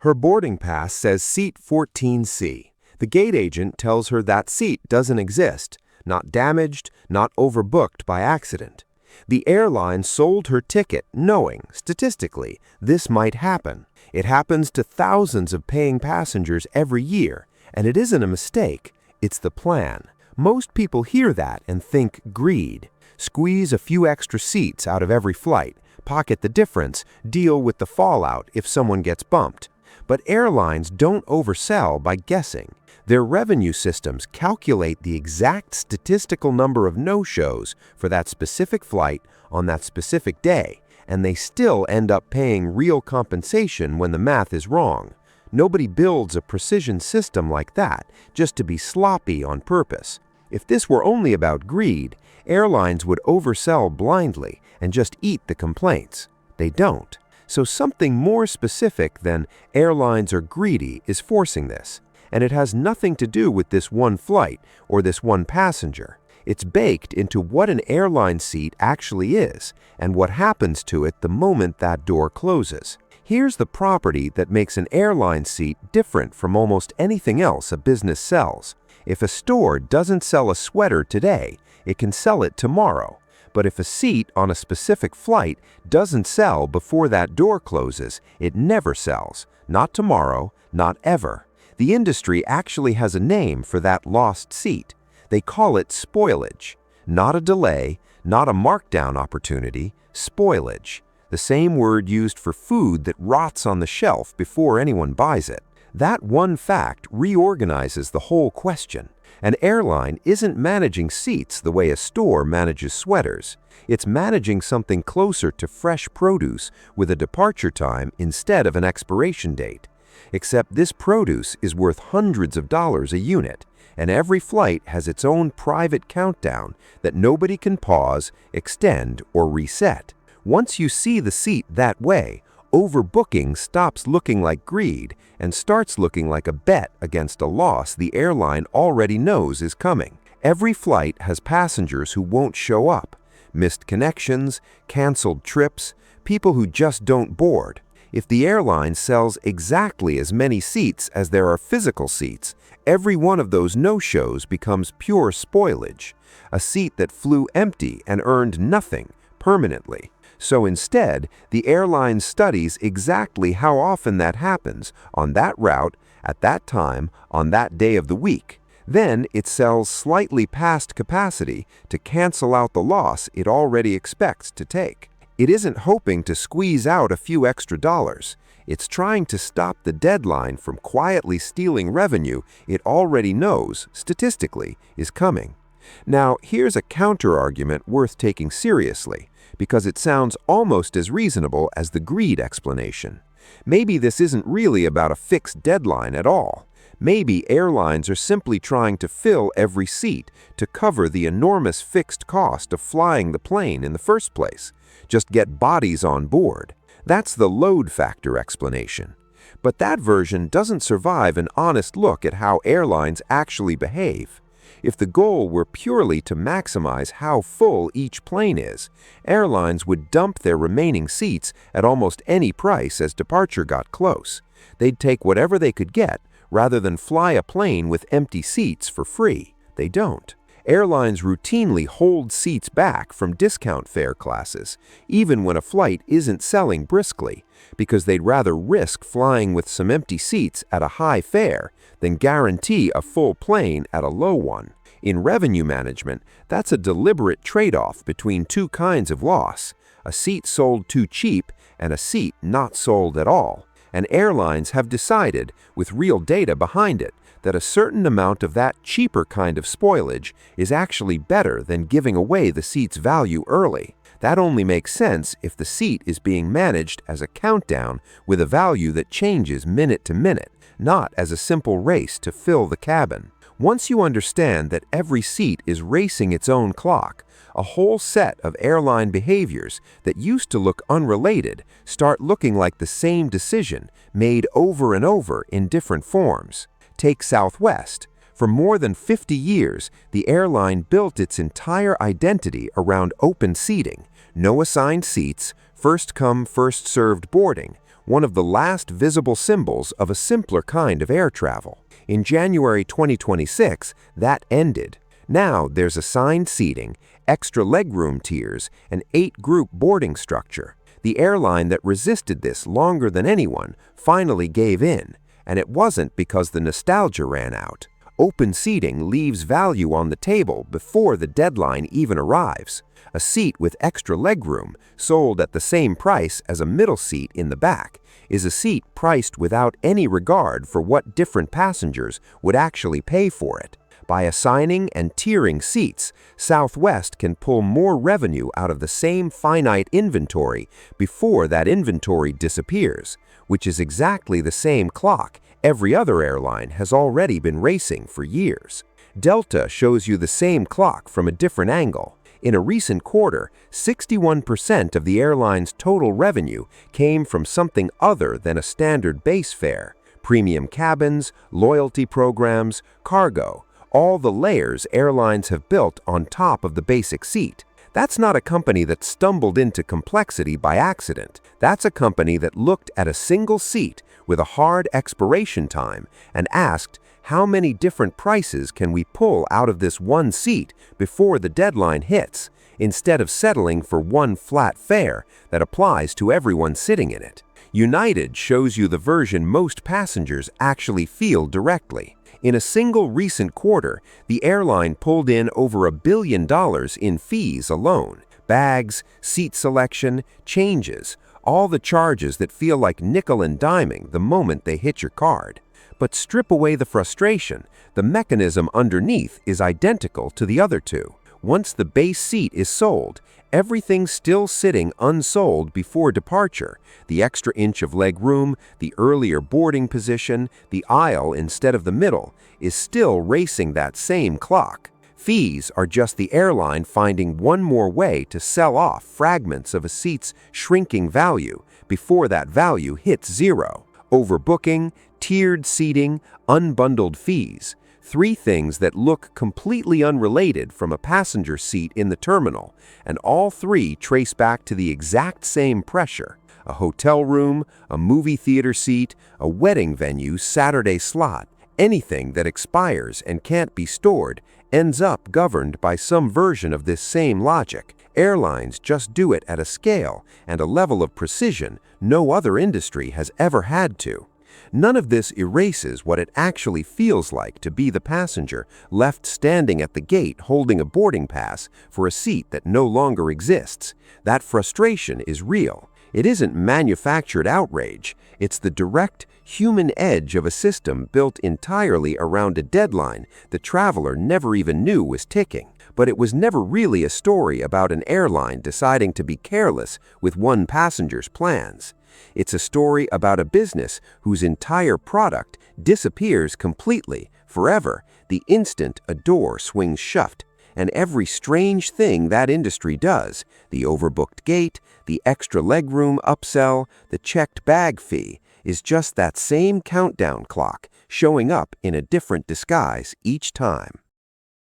Her boarding pass says seat 14C. The gate agent tells her that seat doesn't exist, not damaged, not overbooked by accident. The airline sold her ticket knowing, statistically, this might happen. It happens to thousands of paying passengers every year, and it isn't a mistake, it's the plan. Most people hear that and think greed. Squeeze a few extra seats out of every flight, pocket the difference, deal with the fallout if someone gets bumped. But airlines don't oversell by guessing. Their revenue systems calculate the exact statistical number of no-shows for that specific flight on that specific day, and they still end up paying real compensation when the math is wrong. Nobody builds a precision system like that just to be sloppy on purpose. If this were only about greed, airlines would oversell blindly and just eat the complaints. They don't. So something more specific than airlines are greedy is forcing this. And it has nothing to do with this one flight or this one passenger. It's baked into what an airline seat actually is and what happens to it the moment that door closes. Here's the property that makes an airline seat different from almost anything else a business sells. If a store doesn't sell a sweater today, it can sell it tomorrow. But if a seat on a specific flight doesn't sell before that door closes, it never sells. Not tomorrow, not ever. The industry actually has a name for that lost seat. They call it spoilage. Not a delay, not a markdown opportunity, spoilage. The same word used for food that rots on the shelf before anyone buys it. That one fact reorganizes the whole question. An airline isn't managing seats the way a store manages sweaters. It's managing something closer to fresh produce with a departure time instead of an expiration date. Except this produce is worth hundreds of dollars a unit, and every flight has its own private countdown that nobody can pause, extend, or reset. Once you see the seat that way, overbooking stops looking like greed and starts looking like a bet against a loss the airline already knows is coming. Every flight has passengers who won't show up, missed connections, canceled trips, people who just don't board. If the airline sells exactly as many seats as there are physical seats, every one of those no-shows becomes pure spoilage, a seat that flew empty and earned nothing permanently. So instead, the airline studies exactly how often that happens on that route, at that time, on that day of the week. Then it sells slightly past capacity to cancel out the loss it already expects to take. It isn't hoping to squeeze out a few extra dollars. It's trying to stop the deadline from quietly stealing revenue it already knows, statistically, is coming. Now, here's a counter-argument worth taking seriously, because it sounds almost as reasonable as the greed explanation. Maybe this isn't really about a fixed deadline at all. Maybe airlines are simply trying to fill every seat to cover the enormous fixed cost of flying the plane in the first place. Just get bodies on board. That's the load factor explanation. But that version doesn't survive an honest look at how airlines actually behave. If the goal were purely to maximize how full each plane is, airlines would dump their remaining seats at almost any price as departure got close. They'd take whatever they could get rather than fly a plane with empty seats for free. They don't. Airlines routinely hold seats back from discount fare classes, even when a flight isn't selling briskly, because they'd rather risk flying with some empty seats at a high fare than guarantee a full plane at a low one. In revenue management, that's a deliberate trade-off between two kinds of loss, a seat sold too cheap and a seat not sold at all. And airlines have decided, with real data behind it, that a certain amount of that cheaper kind of spoilage is actually better than giving away the seat's value early. That only makes sense if the seat is being managed as a countdown with a value that changes minute to minute, not as a simple race to fill the cabin. Once you understand that every seat is racing its own clock, a whole set of airline behaviors that used to look unrelated start looking like the same decision made over and over in different forms. Take Southwest. For more than 50 years, the airline built its entire identity around open seating, no assigned seats, first-come, first-served boarding, one of the last visible symbols of a simpler kind of air travel. In January 2026, that ended. Now there's assigned seating, extra legroom tiers, and 8-group boarding structure. The airline that resisted this longer than anyone finally gave in, and it wasn't because the nostalgia ran out. Open seating leaves value on the table before the deadline even arrives. A seat with extra legroom, sold at the same price as a middle seat in the back, is a seat priced without any regard for what different passengers would actually pay for it. By assigning and tiering seats, Southwest can pull more revenue out of the same finite inventory before that inventory disappears, which is exactly the same clock every other airline has already been racing for years. Delta shows you the same clock from a different angle. In a recent quarter, 61% of the airline's total revenue came from something other than a standard base fare: premium cabins, loyalty programs, cargo, all the layers airlines have built on top of the basic seat. That's not a company that stumbled into complexity by accident. That's a company that looked at a single seat with a hard expiration time and asked, how many different prices can we pull out of this one seat before the deadline hits, instead of settling for one flat fare that applies to everyone sitting in it. United shows you the version most passengers actually feel directly. In a single recent quarter, the airline pulled in over $1 billion in fees alone. Bags, seat selection, changes, all the charges that feel like nickel and diming the moment they hit your card. But strip away the frustration, the mechanism underneath is identical to the other two. Once the base seat is sold, everything's still sitting unsold before departure. The extra inch of leg room, the earlier boarding position, the aisle instead of the middle, is still racing that same clock. Fees are just the airline finding one more way to sell off fragments of a seat's shrinking value before that value hits zero. Overbooking, tiered seating, unbundled fees. 3 things that look completely unrelated from a passenger seat in the terminal, and all 3 trace back to the exact same pressure: a hotel room, a movie theater seat, a wedding venue Saturday slot. Anything that expires and can't be stored ends up governed by some version of this same logic. Airlines just do it at a scale and a level of precision no other industry has ever had to. None of this erases what it actually feels like to be the passenger left standing at the gate holding a boarding pass for a seat that no longer exists. That frustration is real. It isn't manufactured outrage. It's the direct, human edge of a system built entirely around a deadline the traveler never even knew was ticking. But it was never really a story about an airline deciding to be careless with one passenger's plans. It's a story about a business whose entire product disappears completely, forever, the instant a door swings shut. And every strange thing that industry does, the overbooked gate, the extra legroom upsell, the checked bag fee, is just that same countdown clock showing up in a different disguise each time.